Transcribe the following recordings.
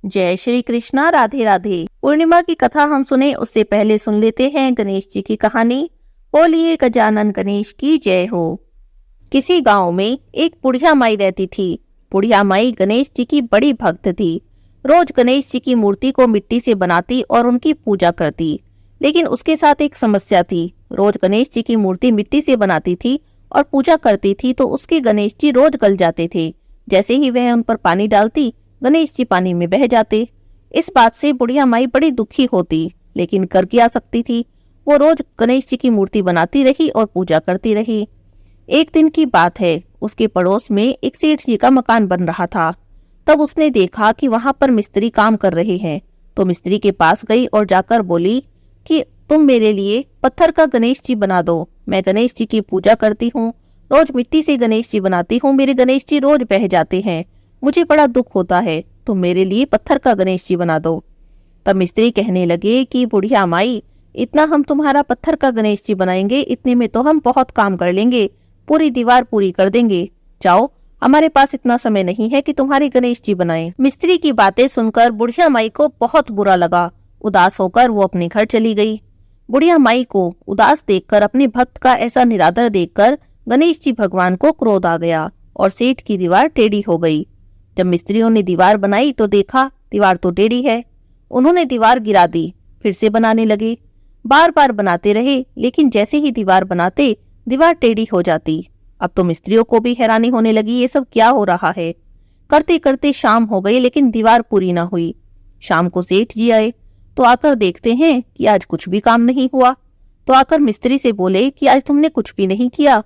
जय श्री कृष्णा। राधे राधे। पूर्णिमा की कथा हम सुने उससे पहले सुन लेते हैं गणेश जी की कहानी। बोलिए गजानन गणेश की जय हो। किसी गांव में एक बुढ़िया माई रहती थी। बुढ़िया माई गणेश जी की बड़ी भक्त थी। रोज गणेश जी की मूर्ति को मिट्टी से बनाती और उनकी पूजा करती। लेकिन उसके साथ एक समस्या थी। रोज गणेश जी की मूर्ति मिट्टी से बनाती थी और पूजा करती थी तो उसके गणेश जी रोज गल जाते थे। जैसे ही वह उन पर पानी डालती, गणेश जी पानी में बह जाते। इस बात से बुढ़िया माई बड़ी दुखी होती, लेकिन कर क्या सकती थी। वो रोज गणेश जी की मूर्ति बनाती रही और पूजा करती रही। एक दिन की बात है, उसके पड़ोस में एक सेठ जी का मकान बन रहा था। तब उसने देखा कि वहां पर मिस्त्री काम कर रहे हैं, तो मिस्त्री के पास गई और जाकर बोली कि तुम मेरे लिए पत्थर का गणेश जी बना दो। मैं गणेश जी की पूजा करती हूँ, रोज मिट्टी से गणेश जी बनाती हूँ, मेरे गणेश जी रोज बह जाते हैं, मुझे बड़ा दुख होता है, तुम मेरे लिए पत्थर का गणेश जी बना दो। तब मिस्त्री कहने लगे कि बुढ़िया माई, इतना हम तुम्हारा पत्थर का गणेश जी बनाएंगे, इतने में तो हम बहुत काम कर लेंगे, पूरी दीवार पूरी कर देंगे। जाओ, हमारे पास इतना समय नहीं है कि तुम्हारे गणेश जी बनाएं। मिस्त्री की बातें सुनकर बुढ़िया माई को बहुत बुरा लगा। उदास होकर वो अपने घर चली गई। बुढ़िया माई को उदास देखकर, अपने भक्त का ऐसा निरादर देखकर गणेश जी भगवान को क्रोध आ गया और सेठ की दीवार टेढ़ी हो गई। जब मिस्त्रियों ने दीवार बनाई तो देखा दीवार तो टेढ़ी है। उन्होंने दीवार गिरा दी, फिर से बनाने लगे। बार बार बनाते रहे, लेकिन जैसे ही दीवार बनाते दीवार टेढ़ी हो जाती। अब तो मिस्त्रियों को भी हैरानी होने लगी, ये सब क्या हो रहा है। करते करते शाम हो गई, लेकिन दीवार पूरी ना हुई। शाम को सेठ जी आए तो आकर देखते हैं कि आज कुछ भी काम नहीं हुआ। तो आकर मिस्त्री से बोले कि आज तुमने कुछ भी नहीं किया।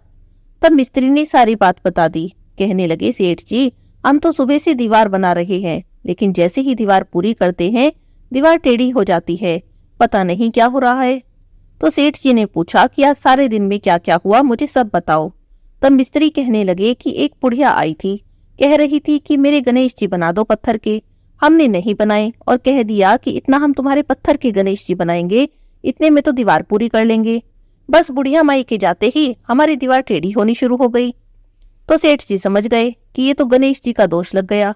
तब मिस्त्री ने सारी बात बता दी। कहने लगे, सेठ जी, हम तो सुबह से दीवार बना रहे हैं, लेकिन जैसे ही दीवार पूरी करते हैं दीवार टेढ़ी हो जाती है, पता नहीं क्या हो रहा है। तो सेठ जी ने पूछा कि आज सारे दिन में क्या क्या हुआ, मुझे सब बताओ। तब मिस्त्री कहने लगे कि एक बुढ़िया आई थी, कह रही थी कि मेरे गणेश जी बना दो पत्थर के। हमने नहीं बनाए और कह दिया कि इतना हम तुम्हारे पत्थर के गणेश जी बनाएंगे, इतने में तो दीवार पूरी कर लेंगे। बस बुढ़िया माई के जाते ही हमारी दीवार टेढ़ी होनी शुरू हो गई। तो सेठ जी समझ गए कि ये तो गणेश जी का दोष लग गया।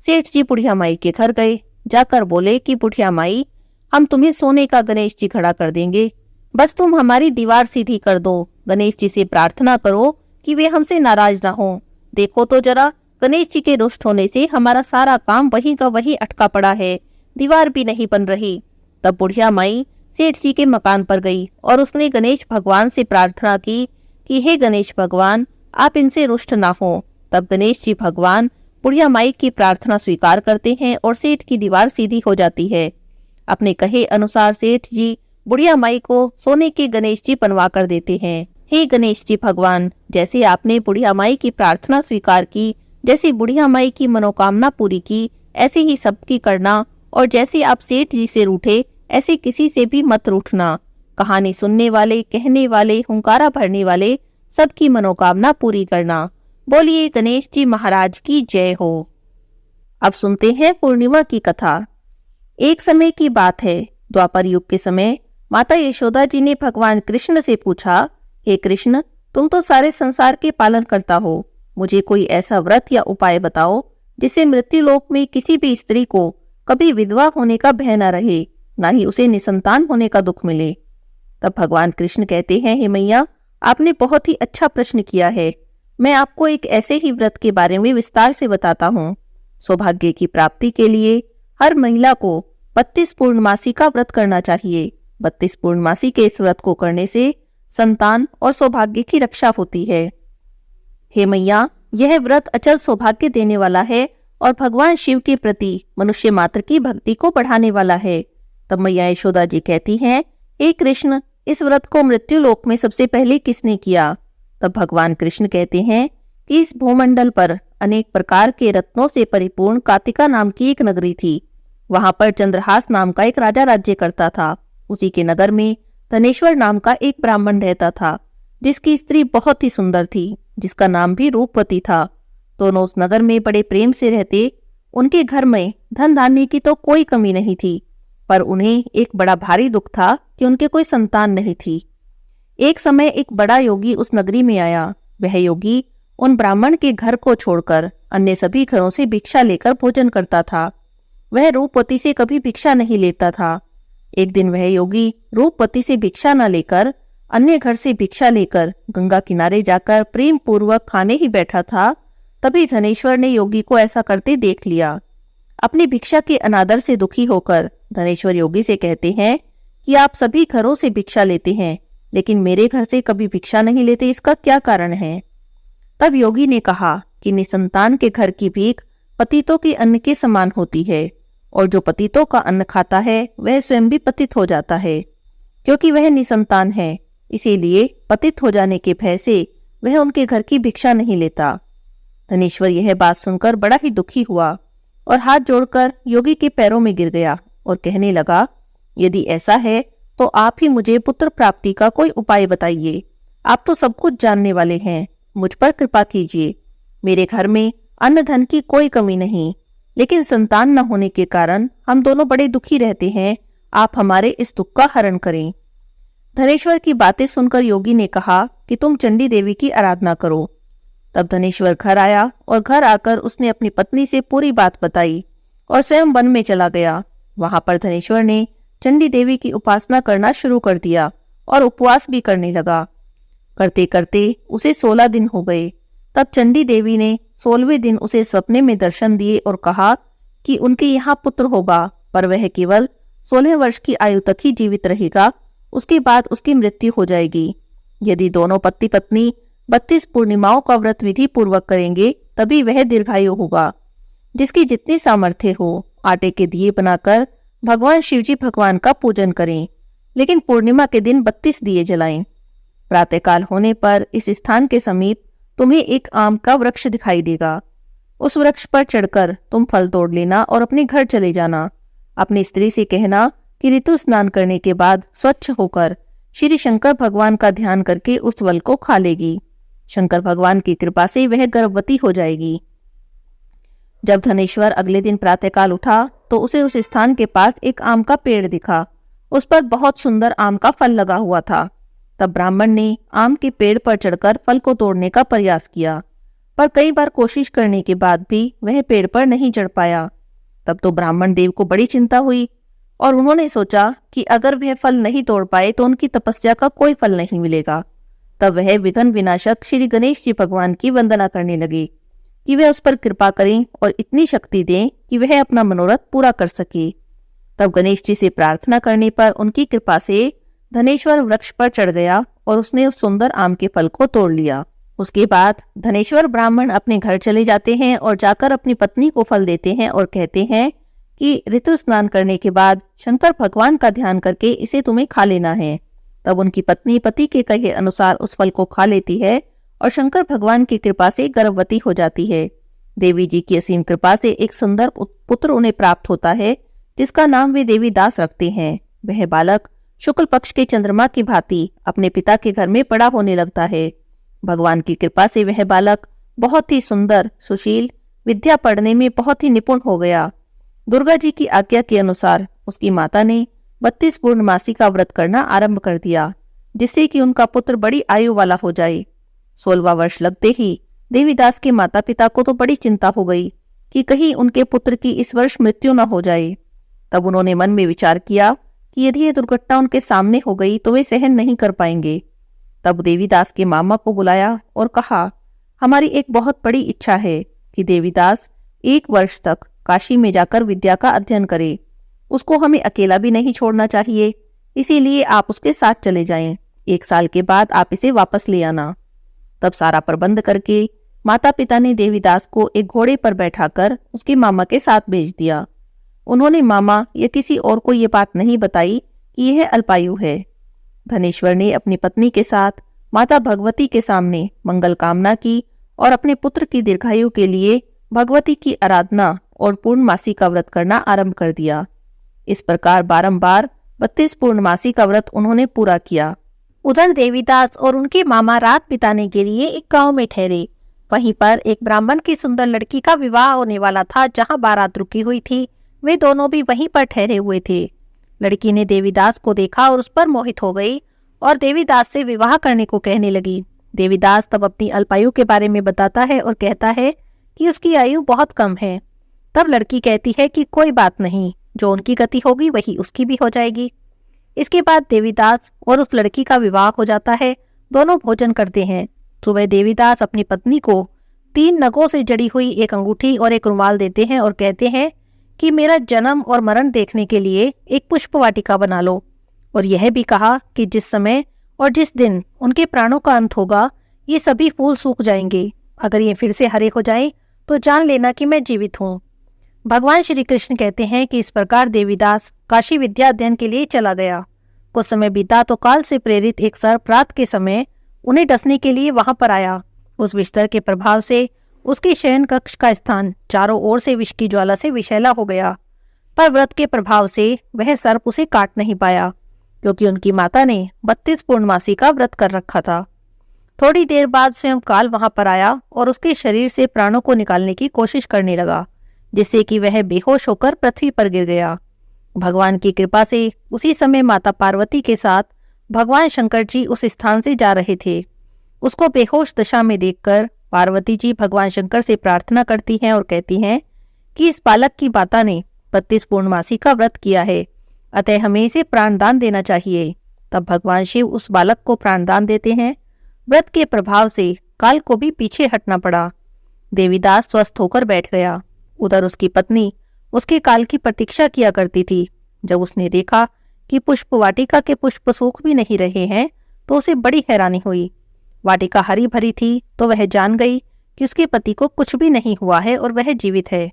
सेठ जी बुढ़िया माई के घर गए। जाकर बोले कि बुढ़िया माई, हम तुम्हें सोने का गणेश जी खड़ा कर देंगे, बस तुम हमारी दीवार सीधी कर दो। गणेश जी से प्रार्थना करो कि वे हमसे नाराज ना हो। देखो तो जरा, गणेश जी के रुष्ट होने से हमारा सारा काम वहीं का वहीं अटका पड़ा है, दीवार भी नहीं बन रही। तब बुढ़िया माई सेठ जी के मकान पर गई और उसने गणेश भगवान से प्रार्थना की कि हे गणेश भगवान, आप इनसे रुष्ट ना हो। तब गणेश जी भगवान बुढ़िया माई की प्रार्थना स्वीकार करते हैं और सेठ की दीवार सीधी हो जाती है। अपने कहे अनुसार सेठ जी बुढ़िया माई को सोने के गणेश जी बनवा कर देते हैं। हे गणेश जी भगवान, जैसे आपने बुढ़िया माई की प्रार्थना स्वीकार की, जैसे बुढ़िया माई की मनोकामना पूरी की, ऐसे ही सबकी करना, और जैसे आप सेठ जी से रूठे, ऐसे किसी से भी मत रूठना। कहानी सुनने वाले, कहने वाले, हुंकारा भरने वाले सबकी मनोकामना पूरी करना। बोलिए गणेश जी महाराज की जय हो। अब सुनते हैं पूर्णिमा की कथा। एक समय की बात है, द्वापर युग के समय माता यशोदा जी ने भगवान कृष्ण से पूछा, हे कृष्ण, तुम तो सारे संसार के पालन करता हो, मुझे कोई ऐसा व्रत या उपाय बताओ जिससे मृत्यु लोक में किसी भी स्त्री को कभी विधवा होने का भय न रहे, ना ही उसे निसंतान होने का दुख मिले। तब भगवान कृष्ण कहते हैं, हे मैया, आपने बहुत ही अच्छा प्रश्न किया है। मैं आपको एक ऐसे ही व्रत के बारे में विस्तार से बताता हूँ। सौभाग्य की प्राप्ति के लिए हर महिला को 32 पूर्णमासी का व्रत करना चाहिए। 32 पूर्णमासी के इस व्रत को करने से संतान और सौभाग्य की रक्षा होती है। हे मैया, यह व्रत अचल सौभाग्य देने वाला है और भगवान शिव के प्रति मनुष्य मात्र की भक्ति को बढ़ाने वाला है। तब मैया यशोदा जी कहती हैं, हे कृष्ण, इस व्रत को मृत्यु लोक में सबसे पहले किसने किया? तब भगवान कृष्ण कहते हैं कि इस भूमंडल पर अनेक प्रकार के रत्नों से परिपूर्ण कातिका नाम की एक नगरी थी। वहां पर चंद्रहास नाम का एक राजा राज्य करता था। उसी के नगर में धनेश्वर नाम का एक ब्राह्मण रहता था, जिसकी स्त्री बहुत ही सुंदर थी, जिसका नाम भी रूपवती था। दोनों उस नगर में बड़े प्रेम से रहते। उनके घर में धन धान्य की तो कोई कमी नहीं थी, पर उन्हें एक बड़ा भारी दुख था कि उनके कोई संतान नहीं थी। एक समय एक बड़ा योगी उस नगरी में आया। वह योगी उन ब्राह्मण के घर को छोड़कर अन्य सभी घरों से भिक्षा लेकर भोजन करता था। वह रूपवती से कभी भिक्षा नहीं लेता था। एक दिन वह योगी रूपवती से भिक्षा न लेकर अन्य घर से भिक्षा लेकर गंगा किनारे जाकर प्रेम पूर्वक खाने ही बैठा था। तभी धनेश्वर ने योगी को ऐसा करते देख लिया। अपनी भिक्षा के अनादर से दुखी होकर धनेश्वर योगी से कहते हैं कि आप सभी घरों से भिक्षा लेते हैं, लेकिन मेरे घर से कभी भिक्षा नहीं लेते, इसका क्या कारण है? तब योगी ने कहा कि निसंतान के घर की भीख पतितों के अन्न के समान होती है, और जो पतितों का अन्न खाता है वह स्वयं भी पतित हो जाता है। क्योंकि वह निसंतान है, इसीलिए पतित हो जाने के भय से वह उनके घर की भिक्षा नहीं लेता। धनेश्वर यह बात सुनकर बड़ा ही दुखी हुआ और हाथ जोड़कर योगी के पैरों में गिर गया और कहने लगा, यदि ऐसा है तो आप ही मुझे पुत्र प्राप्ति का कोई उपाय बताइए। आप तो सब कुछ जानने वाले हैं, मुझ पर कृपा कीजिए। मेरे घर में अन्न धन की कोई कमी नहीं, लेकिन संतान न होने के कारण हम दोनों बड़े दुखी रहते हैं। आप हमारे इस दुख का हरण करें। धनेश्वर की बातें सुनकर योगी ने कहा कि तुम चंडी देवी की आराधना करो। तब धनेश्वर घर आया और घर आकर उसने अपनी पत्नी से पूरी बात बताई और स्वयं वन में चला गया। वहां पर धनेश्वर ने चंडी देवी की उपासना करना शुरू कर दिया और उपवास भी करने लगा। करते करते उसे 16 दिन हो गए। तब चंडी देवी ने 16वें दिन उसे सपने में दर्शन दिए और कहा कि उनके यहाँ पुत्र होगा, पर वह केवल 16 वर्ष की आयु तक ही जीवित रहेगा, उसके बाद उसकी मृत्यु हो जाएगी। यदि दोनों पति पत्नी 32 पूर्णिमाओं का व्रत विधि पूर्वक करेंगे तभी वह दीर्घायु होगा। जिसकी जितनी सामर्थ्य हो आटे के दिए बनाकर भगवान शिवजी भगवान का पूजन करें, लेकिन पूर्णिमा के दिन 32 दिए जलाएं। प्रातःकाल होने पर इस स्थान के समीप तुम्हें एक आम का वृक्ष दिखाई देगा। उस वृक्ष पर चढ़कर तुम फल तोड़ लेना और अपने घर चले जाना। अपनी स्त्री से कहना कि ऋतु स्नान करने के बाद स्वच्छ होकर श्री शंकर भगवान का ध्यान करके उस फल को खा लेगी। शंकर भगवान की कृपा से वह गर्भवती हो जाएगी। जब धनेश्वर अगले दिन प्रातःकाल उठा तो उसे उस स्थान के पास एक आम का पेड़ दिखा। उस पर बहुत सुंदर आम का फल लगा हुआ था। तब ब्राह्मण ने आम के पेड़ पर चढ़कर फल को तोड़ने का प्रयास किया, पर कई बार कोशिश करने के बाद भी वह पेड़ पर नहीं चढ़ पाया। तब तो ब्राह्मण देव को बड़ी चिंता हुई और उन्होंने सोचा कि अगर वह फल नहीं तोड़ पाए तो उनकी तपस्या का कोई फल नहीं मिलेगा। तब वह विघ्न विनाशक श्री गणेश जी भगवान की वंदना करने लगे कि वह उस पर कृपा करें और इतनी शक्ति दें कि वह अपना मनोरथ पूरा कर सके। तब गणेश जी से प्रार्थना करने पर उनकी कृपा से धनेश्वर वृक्ष पर चढ़ गया और उसने उस सुंदर आम के फल को तोड़ लिया। उसके बाद धनेश्वर ब्राह्मण अपने घर चले जाते हैं और जाकर अपनी पत्नी को फल देते हैं और कहते हैं कि ऋतु स्नान करने के बाद शंकर भगवान का ध्यान करके इसे तुम्हें खा लेना है। तब उनकी पत्नी पति के कहे अनुसार उस फल को खा लेती है और शंकर भगवान की कृपा से गर्भवती हो जाती है। देवी जी की असीम कृपा से एक सुंदर पुत्र उन्हें प्राप्त होता है, जिसका नाम वे देवीदास रखते हैं। वह बालक शुक्ल पक्ष के चंद्रमा की भांति अपने पिता के घर में बड़ा होने लगता है। भगवान की कृपा से वह बालक बहुत ही सुंदर, सुशील, विद्या पढ़ने में बहुत ही निपुण हो गया। दुर्गा जी की आज्ञा के अनुसार उसकी माता ने 32 पूर्णमासी का व्रत करना आरंभ कर दिया, जिससे कि उनका पुत्र बड़ी आयु वाला हो जाए। 16वां वर्ष लगते ही देवीदास के माता पिता को तो बड़ी चिंता हो गई कि कहीं उनके पुत्र की इस वर्ष मृत्यु न हो जाए। तब उन्होंने मन में विचार किया कि यदि यह दुर्घटना उनके सामने हो गई तो वे सहन नहीं कर पाएंगे। तब देवीदास के मामा को बुलाया और कहा, हमारी एक बहुत बड़ी इच्छा है कि देवीदास 1 वर्ष तक काशी में जाकर विद्या का अध्ययन करे। उसको हमें अकेला भी नहीं छोड़ना चाहिए, इसीलिए आप उसके साथ चले जाएं। 1 साल के बाद आप इसे वापस ले आना। तब सारा प्रबंध करके माता पिता ने देवीदास को एक घोड़े पर बैठाकर उसके मामा के साथ भेज दिया। उन्होंने मामा या किसी और को ये बात नहीं बताई कि यह अल्पायु है। धनेश्वर ने अपनी पत्नी के साथ माता भगवती के सामने मंगल कामना की और अपने पुत्र की दीर्घायु के लिए भगवती की आराधना और पूर्णमासी का व्रत करना आरंभ कर दिया। इस प्रकार बारंबार 32 पूर्णमासी का व्रत उन्होंने पूरा किया। उधर देवीदास और उनके मामा रात बिताने के लिए एक गांव में ठहरे। वहीं पर एक ब्राह्मण की सुंदर लड़की का विवाह होने वाला था। जहां बारात रुकी हुई थी, वे दोनों भी वहीं पर ठहरे हुए थे। लड़की ने देवीदास को देखा और उस पर मोहित हो गई और देवीदास से विवाह करने को कहने लगी। देवीदास तब अपनी अल्पायु के बारे में बताता है और कहता है कि उसकी आयु बहुत कम है। तब लड़की कहती है कि कोई बात नहीं, जो उनकी गति होगी वही उसकी भी हो जाएगी। इसके बाद देवीदास और उस लड़की का विवाह हो जाता है। दोनों भोजन करते हैं। सुबह देवीदास अपनी पत्नी को 3 नगों से जड़ी हुई एक अंगूठी और एक रुमाल देते हैं और कहते हैं कि मेरा जन्म और मरण देखने के लिए एक पुष्प वाटिका बना लो, और यह भी कहा कि जिस समय और जिस दिन उनके प्राणों का अंत होगा ये सभी फूल सूख जाएंगे। अगर ये फिर से हरे हो जाएं तो जान लेना कि मैं जीवित हूँ। भगवान श्री कृष्ण कहते हैं कि इस प्रकार देवीदास काशी विद्या अध्ययन के लिए चला गया। कुछ समय बीता तो काल से प्रेरित एक सर्प रात के समय उन्हें डसने के लिए वहां पर आया। उस विस्तर के प्रभाव से उसके शयन कक्ष का स्थान चारों ओर से विष की ज्वाला से विषैला हो गया, पर व्रत के प्रभाव से वह सर्प उसे काट नहीं पाया, क्योंकि उनकी माता ने 32 पूर्णमासी का व्रत कर रखा था। थोड़ी देर बाद स्वयं काल वहां पर आया और उसके शरीर से प्राणों को निकालने की कोशिश करने लगा, जिससे कि वह बेहोश होकर पृथ्वी पर गिर गया। भगवान की कृपा से उसी समय माता पार्वती के साथ भगवान शंकर जी उस स्थान से जा रहे थे। उसको बेहोश दशा में देखकर पार्वती जी भगवान शंकर से प्रार्थना करती हैं और कहती हैं कि इस बालक की माता ने 32 पूर्णमासी का व्रत किया है, अतः हमें इसे प्राणदान देना चाहिए। तब भगवान शिव उस बालक को प्राणदान देते हैं। व्रत के प्रभाव से काल को भी पीछे हटना पड़ा। देवीदास स्वस्थ होकर बैठ गया। उधर उसकी पत्नी उसके काल की प्रतीक्षा किया करती थी। जब उसने देखा कि पुष्प वाटिका के पुष्प सूख भी नहीं रहे हैं तो उसे बड़ी हैरानी हुई। वाटिका हरी भरी थी तो वह जान गई कि उसके पति को कुछ भी नहीं हुआ है और वह जीवित है।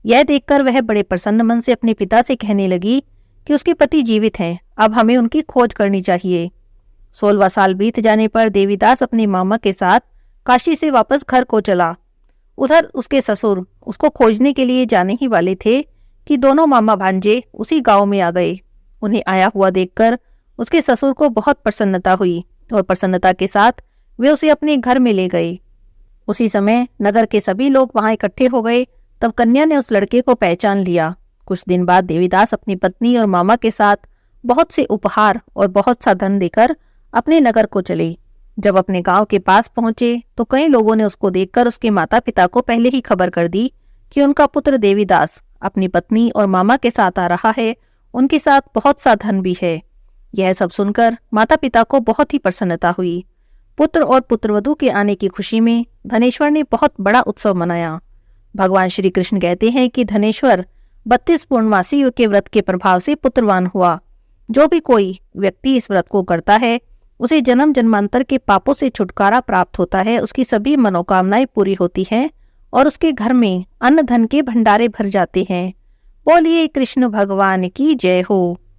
यह देखकर वह बड़े प्रसन्न मन से अपने पिता से कहने लगी कि उसके पति जीवित हैं, अब हमें उनकी खोज करनी चाहिए। 16वां साल बीत जाने पर देवीदास अपने मामा के साथ काशी से वापस घर को चला। उधर उसके ससुर उसको खोजने के लिए जाने ही वाले थे कि दोनों मामा भांजे उसी गांव में आ गए। उन्हें आया हुआ देखकर उसके ससुर को बहुत प्रसन्नता हुई और प्रसन्नता के साथ वे उसे अपने घर में ले गए। उसी समय नगर के सभी लोग वहां इकट्ठे हो गए। तब कन्या ने उस लड़के को पहचान लिया। कुछ दिन बाद देवीदास अपनी पत्नी और मामा के साथ बहुत से उपहार और बहुत सा धन देकर अपने नगर को चले। जब अपने गांव के पास पहुंचे तो कई लोगों ने उसको देखकर उसके माता पिता को पहले ही खबर कर दी कि उनका पुत्र देवीदास अपनी पत्नी और मामा के साथ आ रहा है, उनके साथ बहुत सा धन भी है। यह सब सुनकर माता पिता को बहुत ही प्रसन्नता हुई। पुत्र और पुत्रवधू के आने की खुशी में धनेश्वर ने बहुत बड़ा उत्सव मनाया। भगवान श्री कृष्ण कहते हैं कि धनेश्वर 32 पूर्णमासी के व्रत के प्रभाव से पुत्रवान हुआ। जो भी कोई व्यक्ति इस व्रत को करता है उसे जन्म जन्मांतर के पापों से छुटकारा प्राप्त होता है, उसकी सभी मनोकामनाएं पूरी होती हैं और उसके घर में अन्न धन के भंडारे भर जाते हैं। बोलिए कृष्ण भगवान की जय हो।